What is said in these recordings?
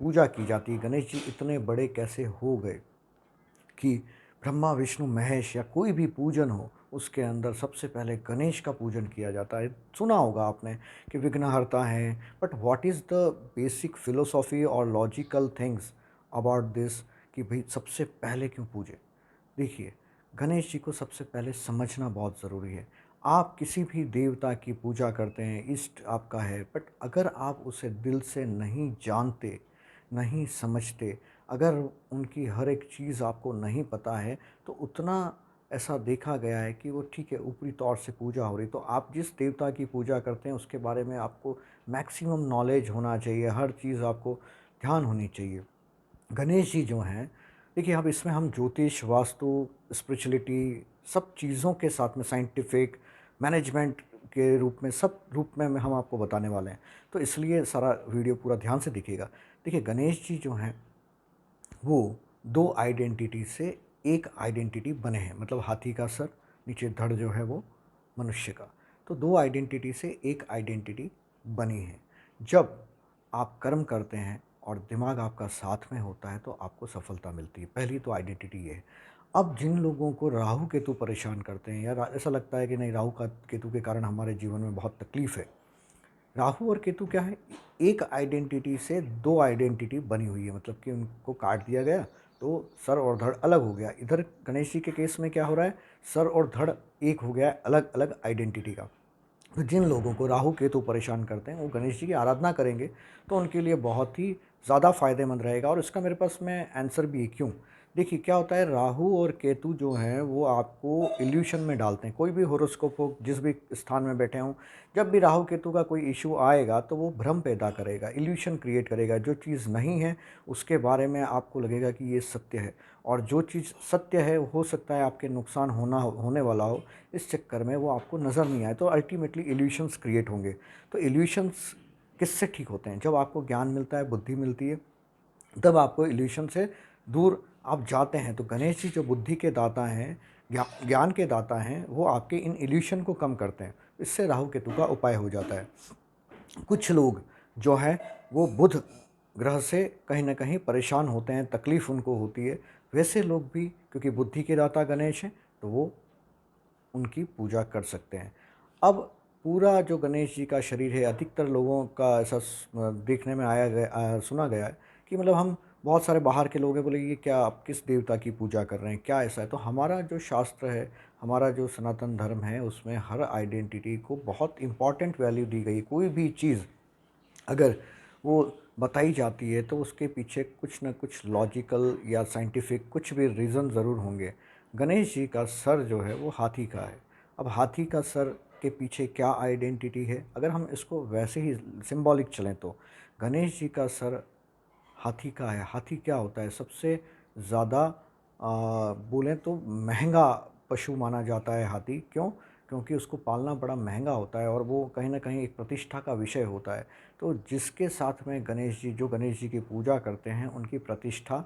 पूजा की जाती है। गणेश जी इतने बड़े कैसे हो गए कि ब्रह्मा विष्णु महेश या कोई भी पूजन हो, उसके अंदर सबसे पहले गणेश का पूजन किया जाता है। सुना होगा आपने कि विघ्नहर्ता हैं, but what is the basic philosophy और लॉजिकल थिंग्स अबाउट दिस, कि भाई सबसे पहले क्यों पूजे? देखिए, गणेश जी को सबसे पहले समझना बहुत ज़रूरी है। आप किसी भी देवता की पूजा करते हैं, इष्ट आपका है, बट अगर आप उसे दिल से नहीं जानते, नहीं समझते, अगर उनकी हर एक चीज़ आपको नहीं पता है, तो उतना ऐसा देखा गया है कि वो ठीक है, ऊपरी तौर से पूजा हो रही। तो आप जिस देवता की पूजा करते हैं, उसके बारे में आपको मैक्सिमम नॉलेज होना चाहिए, हर चीज़ आपको ध्यान होनी चाहिए। गणेश जी जो हैं, देखिए अब इसमें हम ज्योतिष, वास्तु, स्पिरिचुअलिटी सब चीज़ों के साथ में साइंटिफिक, मैनेजमेंट के रूप में, सब रूप में हम आपको बताने वाले हैं। तो इसलिए सारा वीडियो पूरा ध्यान से देखिएगा। देखिए गणेश जी जो हैं, वो 2 आइडेंटिटी से 1 आइडेंटिटी बने हैं। मतलब हाथी का सर, नीचे धड़ जो है वो मनुष्य का। तो 2 आइडेंटिटी से 1 आइडेंटिटी बनी है। जब आप कर्म करते हैं और दिमाग आपका साथ में होता है, तो आपको सफलता मिलती है। पहली तो आइडेंटिटी ये है। अब जिन लोगों को राहु केतु परेशान करते हैं, या ऐसा लगता है कि नहीं, राहु का केतु के कारण हमारे जीवन में बहुत तकलीफ़ है। राहु और केतु क्या है? एक आइडेंटिटी से 2 आइडेंटिटी बनी हुई है, मतलब कि उनको काट दिया गया, तो सर और धड़ अलग हो गया। इधर गणेश जी के केस में क्या हो रहा है? सर और धड़ एक हो गया है, अलग-अलग आइडेंटिटी का। तो जिन लोगों को राहु केतु परेशान करते हैं, वो गणेश जी की आराधना करेंगे, तो उनके लिए बहुत ही ज़्यादा फ़ायदेमंद रहेगा। और इसका मेरे पास में आंसर भी है, क्यों? देखिए क्या होता है, राहु और केतु जो हैं वो आपको इल्यूशन में डालते हैं। कोई भी हॉरोस्कोप हो, जिस भी स्थान में बैठे हों, जब भी राहु केतु का कोई इश्यू आएगा, तो वो भ्रम पैदा करेगा, इल्यूशन क्रिएट करेगा। जो चीज़ नहीं है, उसके बारे में आपको लगेगा कि ये सत्य है, और जो चीज़ सत्य है, हो सकता है आपके नुकसान होने वाला हो, इस चक्कर में वो आपको नज़र नहीं आए, तो अल्टीमेटली इल्यूशंस क्रिएट होंगे। तो इल्यूशंस किससे ठीक होते हैं? जब आपको ज्ञान मिलता है, बुद्धि मिलती है, तब आपको इल्यूशन से दूर आप जाते हैं। तो गणेश जी जो बुद्धि के दाता हैं, ज्ञान के दाता हैं, वो आपके इन इल्यूशन को कम करते हैं। इससे राहु केतु का उपाय हो जाता है। कुछ लोग जो हैं, वो बुध ग्रह से कहीं न कहीं परेशान होते हैं, तकलीफ़ उनको होती है। वैसे लोग भी, क्योंकि बुद्धि के दाता गणेश हैं, तो वो उनकी पूजा कर सकते हैं। अब पूरा जो गणेश जी का शरीर है, अधिकतर लोगों का ऐसा देखने में सुना गया है कि मतलब हम बहुत सारे बाहर के लोग हैं, बोले ये क्या, आप किस देवता की पूजा कर रहे हैं, क्या ऐसा है? तो हमारा जो शास्त्र है, हमारा जो सनातन धर्म है, उसमें हर आइडेंटिटी को बहुत इम्पोर्टेंट वैल्यू दी गई है। कोई भी चीज़ अगर वो बताई जाती है, तो उसके पीछे कुछ न कुछ लॉजिकल या साइंटिफिक कुछ भी रीज़न ज़रूर होंगे। गणेश जी का सर जो है वो हाथी का है। अब हाथी का सर के पीछे क्या आइडेंटिटी है? अगर हम इसको वैसे ही सिंबॉलिक चलें, तो गणेश जी का सर हाथी का है। हाथी क्या होता है? सबसे ज़्यादा बोलें तो महंगा पशु माना जाता है हाथी। क्यों? क्योंकि उसको पालना बड़ा महंगा होता है, और वो कहीं न कहीं एक प्रतिष्ठा का विषय होता है। तो जिसके साथ में गणेश जी, जो गणेश जी की पूजा करते हैं, उनकी प्रतिष्ठा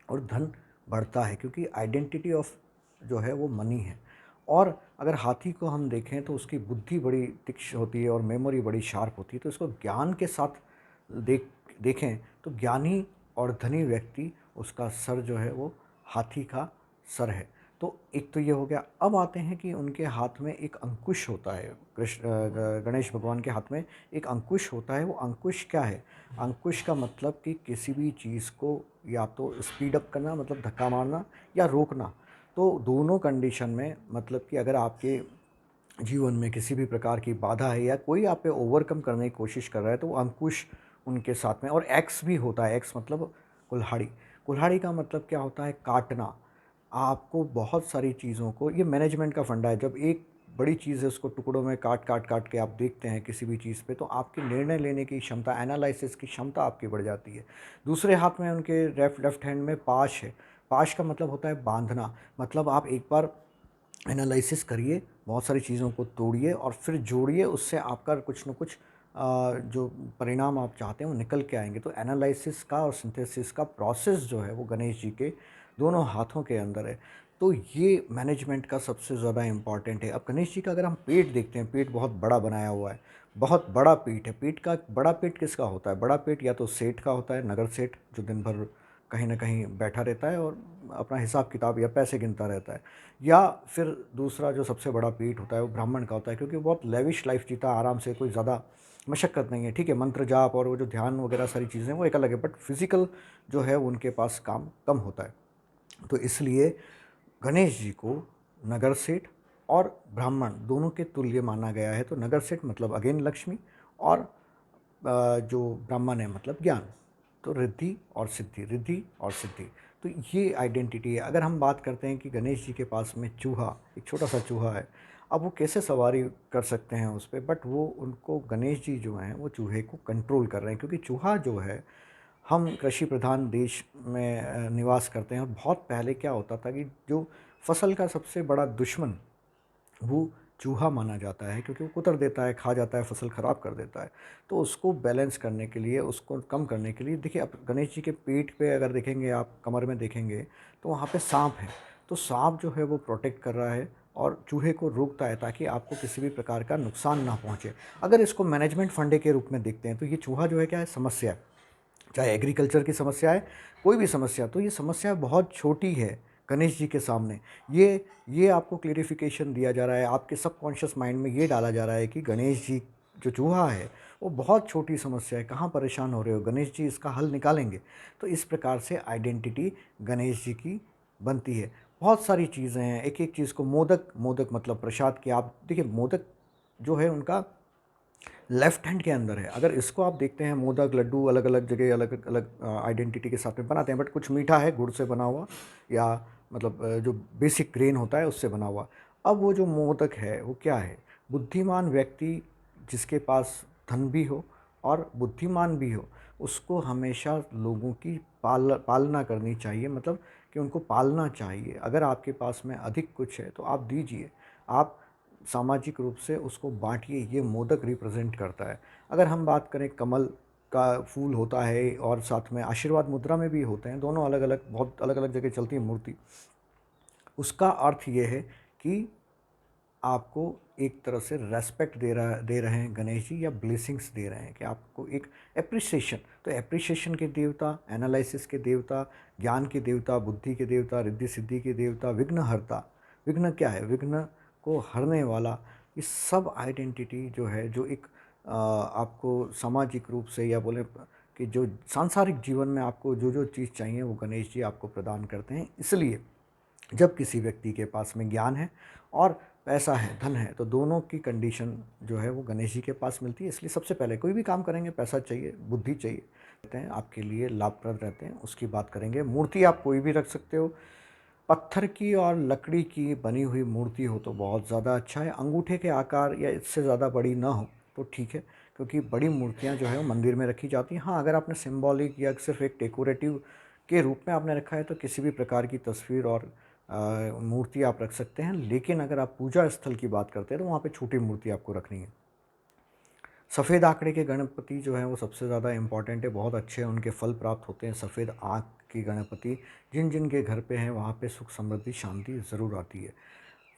और धन बढ़ता है, क्योंकि आइडेंटिटी ऑफ जो है वो मनी है। और अगर हाथी को हम देखें, तो उसकी बुद्धि बड़ी तीक्ष्ण होती है और मेमोरी बड़ी शार्प होती है। तो इसको ज्ञान के साथ देखें, तो ज्ञानी और धनी व्यक्ति, उसका सर जो है वो हाथी का सर है। तो एक तो ये हो गया। अब आते हैं कि उनके हाथ में एक अंकुश होता है। गणेश भगवान के हाथ में एक अंकुश होता है। वो अंकुश क्या है? अंकुश का मतलब कि किसी भी चीज़ को या तो स्पीड अप करना, मतलब धक्का मारना, या रोकना। तो दोनों कंडीशन में, मतलब कि अगर आपके जीवन में किसी भी प्रकार की बाधा है, या कोई आप पे ओवरकम करने की कोशिश कर रहा है, तो वो अंकुश उनके साथ में। और एक्स भी होता है। एक्स मतलब कुल्हाड़ी। कुल्हाड़ी का मतलब क्या होता है? काटना। आपको बहुत सारी चीज़ों को, ये मैनेजमेंट का फंडा है। जब एक बड़ी चीज़ है, उसको टुकड़ों में काट काट काट के आप देखते हैं किसी भी चीज़ पे, तो आपकी निर्णय लेने की क्षमता, एनालिसिस की क्षमता आपकी बढ़ जाती है। दूसरे हाथ में उनके लेफ्ट हैंड में पाश है। पाश का मतलब होता है बांधना। मतलब आप एक बार एनालिसिस करिए, बहुत सारी चीज़ों को तोड़िए और फिर जोड़िए, उससे आपका कुछ न कुछ जो परिणाम आप चाहते हैं वो निकल के आएँगे। तो एनालिसिस का और सिंथेसिस का प्रोसेस जो है, वो गणेश जी के दोनों हाथों के अंदर है। तो ये मैनेजमेंट का सबसे ज़्यादा इम्पॉर्टेंट है। अब गणेश जी का अगर हम पेट देखते हैं, पेट बहुत बड़ा बनाया हुआ है। बहुत बड़ा पेट है। पेट का बड़ा पेट किसका होता है? बड़ा पेट या तो सेठ का होता है, नगर सेठ, जो दिन भर कहीं न कहीं बैठा रहता है और अपना हिसाब किताब या पैसे गिनता रहता है। या फिर दूसरा जो सबसे बड़ा पेट होता है वो ब्राह्मण का होता है, क्योंकि वो बहुत लेविश लाइफ़ जीता है, आराम से, कोई ज़्यादा मशक्कत नहीं है। ठीक है, मंत्र जाप और वो जो ध्यान वगैरह सारी चीज़ें वो एक अलग है, बट फिज़िकल जो है वो उनके पास काम कम होता है। तो इसलिए गणेश जी को नगर सेठ और ब्राह्मण दोनों के तुल्य माना गया है। तो नगर सेठ मतलब अगेन लक्ष्मी, और जो ब्राह्मण है मतलब ज्ञान। तो रिद्धि और सिद्धि, रिद्धि और सिद्धि। तो ये आइडेंटिटी है। अगर हम बात करते हैं कि गणेश जी के पास में चूहा, एक छोटा सा चूहा है, अब वो कैसे सवारी कर सकते हैं उस पे, बट वो उनको गणेश जी जो हैं वो चूहे को कंट्रोल कर रहे हैं, क्योंकि चूहा जो है, हम कृषि प्रधान देश में निवास करते हैं, और बहुत पहले क्या होता था कि जो फसल का सबसे बड़ा दुश्मन वो चूहा माना जाता है, क्योंकि वो कुतर देता है, खा जाता है, फसल ख़राब कर देता है। तो उसको बैलेंस करने के लिए, उसको कम करने के लिए, देखिए अब गणेश जी के पेट पे अगर देखेंगे आप, कमर में देखेंगे, तो वहाँ पे साँप है। तो साँप जो है वो प्रोटेक्ट कर रहा है और चूहे को रोकता है, ताकि आपको किसी भी प्रकार का नुकसान ना पहुँचे। अगर इसको मैनेजमेंट फंडे के रूप में देखते हैं, तो ये चूहा जो है क्या है, समस्या है। चाहे एग्रीकल्चर की समस्या है, कोई भी समस्या, तो ये समस्या बहुत छोटी है गणेश जी के सामने। ये आपको क्लेरिफिकेशन दिया जा रहा है, आपके सबकॉन्शियस माइंड में ये डाला जा रहा है कि गणेश जी जो चूहा है वो बहुत छोटी समस्या है, कहाँ परेशान हो रहे हो, गणेश जी इसका हल निकालेंगे। तो इस प्रकार से आइडेंटिटी गणेश जी की बनती है। बहुत सारी चीज़ें हैं, एक एक चीज़ को, मोदक, मोदक मतलब प्रसाद की, आप देखिए मोदक जो है उनका लेफ्ट हैंड के अंदर है। अगर इसको आप देखते हैं, मोदक, लड्डू अलग अलग जगह अलग अलग आइडेंटिटी के साथ में बनाते हैं, बट कुछ मीठा है, गुड़ से बना हुआ, या मतलब जो बेसिक ग्रेन होता है उससे बना हुआ। अब वो जो मोदक है वो क्या है, बुद्धिमान व्यक्ति जिसके पास धन भी हो और बुद्धिमान भी हो, उसको हमेशा लोगों की पालना करनी चाहिए, मतलब कि उनको पालना चाहिए। अगर आपके पास में अधिक कुछ है तो आप दीजिए, आप सामाजिक रूप से उसको बाँटिए, ये मोदक रिप्रेज़ेंट करता है। अगर हम बात करें, कमल का फूल होता है और साथ में आशीर्वाद मुद्रा में भी होते हैं, दोनों अलग-अलग, बहुत अलग-अलग जगह चलती है मूर्ति। उसका अर्थ ये है कि आपको एक तरह से रेस्पेक्ट दे रहे हैं गणेश जी, या ब्लेसिंग्स दे रहे हैं, कि आपको एक एप्रिसिएशन। तो एप्रिसिएशन के देवता, एनालिसिस के देवता, ज्ञान के देवता, बुद्धि के देवता, रिद्धि सिद्धि के देवता, विघ्नहर्ता। विघ्न क्या है? विघ्न को हरने वाला। ये सब आइडेंटिटी जो है, जो एक आपको सामाजिक रूप से, या बोले कि जो सांसारिक जीवन में आपको जो जो चीज़ चाहिए वो गणेश जी आपको प्रदान करते हैं। इसलिए जब किसी व्यक्ति के पास में ज्ञान है और पैसा है, धन है, तो दोनों की कंडीशन जो है वो गणेश जी के पास मिलती है। इसलिए सबसे पहले कोई भी काम करेंगे, पैसा चाहिए, बुद्धि चाहिए, रहते हैं आपके लिए लाभप्रद रहते हैं, उसकी बात करेंगे। मूर्ति आप कोई भी रख सकते हो, पत्थर की और लकड़ी की बनी हुई मूर्ति हो तो बहुत ज़्यादा अच्छा है। अंगूठे के आकार या इससे ज़्यादा बड़ी ना हो तो ठीक है, क्योंकि बड़ी मूर्तियाँ जो है वो मंदिर में रखी जाती हैं। हाँ, अगर आपने सिंबॉलिक या सिर्फ एक डेकोरेटिव के रूप में आपने रखा है, तो किसी भी प्रकार की तस्वीर और मूर्ति आप रख सकते हैं। लेकिन अगर आप पूजा स्थल की बात करते हैं तो वहाँ पे छोटी मूर्ति आपको रखनी है। सफ़ेद आँकड़े के गणपति जो हैं वो सबसे ज़्यादा इम्पॉर्टेंट है, बहुत अच्छे उनके फल प्राप्त होते हैं। सफ़ेद आँख के गणपति जिन जिन के घर पे हैं वहाँ पे सुख समृद्धि शांति ज़रूर आती है।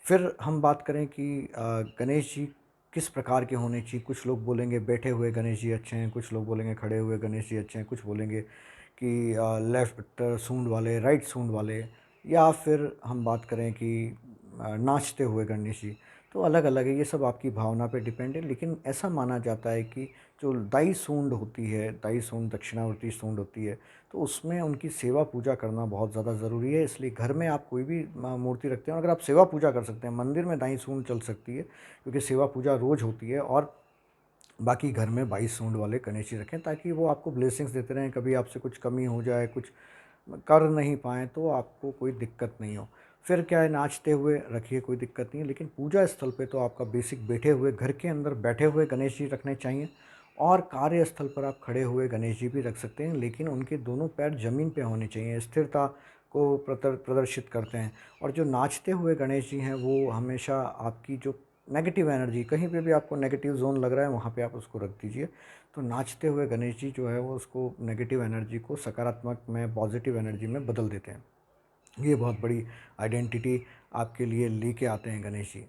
फिर हम बात करें कि गणेश जी किस प्रकार के होने चाहिए। कुछ लोग बोलेंगे बैठे हुए गणेश जी अच्छे हैं, कुछ लोग बोलेंगे खड़े हुए गणेश जी अच्छे हैं, कुछ बोलेंगे कि लेफ़्ट सूंड वाले, राइट सूंड वाले, या फिर हम बात करें कि नाचते हुए गणेश जी। तो अलग-अलग है, ये सब आपकी भावना पे डिपेंड है। लेकिन ऐसा माना जाता है कि जो दाई सूंड होती है, दाई सूंड, दक्षिणावर्ती सूंड होती है, तो उसमें उनकी सेवा पूजा करना बहुत ज़्यादा ज़रूरी है। इसलिए घर में आप कोई भी मूर्ति रखते हैं, अगर आप सेवा पूजा कर सकते हैं, मंदिर में दाई सूंड चल सकती है, क्योंकि सेवा पूजा रोज़ होती है। और बाकी घर में 22 सूंड वाले गणेश जी रखें, ताकि वो आपको ब्लेसिंग्स देते रहें। कभी आपसे कुछ कमी हो जाए, कुछ कर नहीं पाएँ, तो आपको कोई दिक्कत नहीं हो। फिर क्या है, नाचते हुए रखिए, कोई दिक्कत नहीं है। लेकिन पूजा स्थल पे तो आपका बेसिक बैठे हुए, घर के अंदर बैठे हुए गणेश जी रखने चाहिए। और कार्यस्थल पर आप खड़े हुए गणेश जी भी रख सकते हैं, लेकिन उनके दोनों पैर ज़मीन पे होने चाहिए, स्थिरता को प्रदर्शित करते हैं। और जो नाचते हुए गणेश जी हैं वो हमेशा आपकी जो नेगेटिव एनर्जी, कहीं पे भी आपको नेगेटिव ज़ोन लग रहा है वहाँ पे आप उसको रख दीजिए। तो नाचते हुए गणेश जी जो है वो उसको, नेगेटिव एनर्जी को सकारात्मक में, पॉजिटिव एनर्जी में बदल देते हैं। ये बहुत बड़ी आइडेंटिटी आपके लिए लेके आते हैं गणेश जी।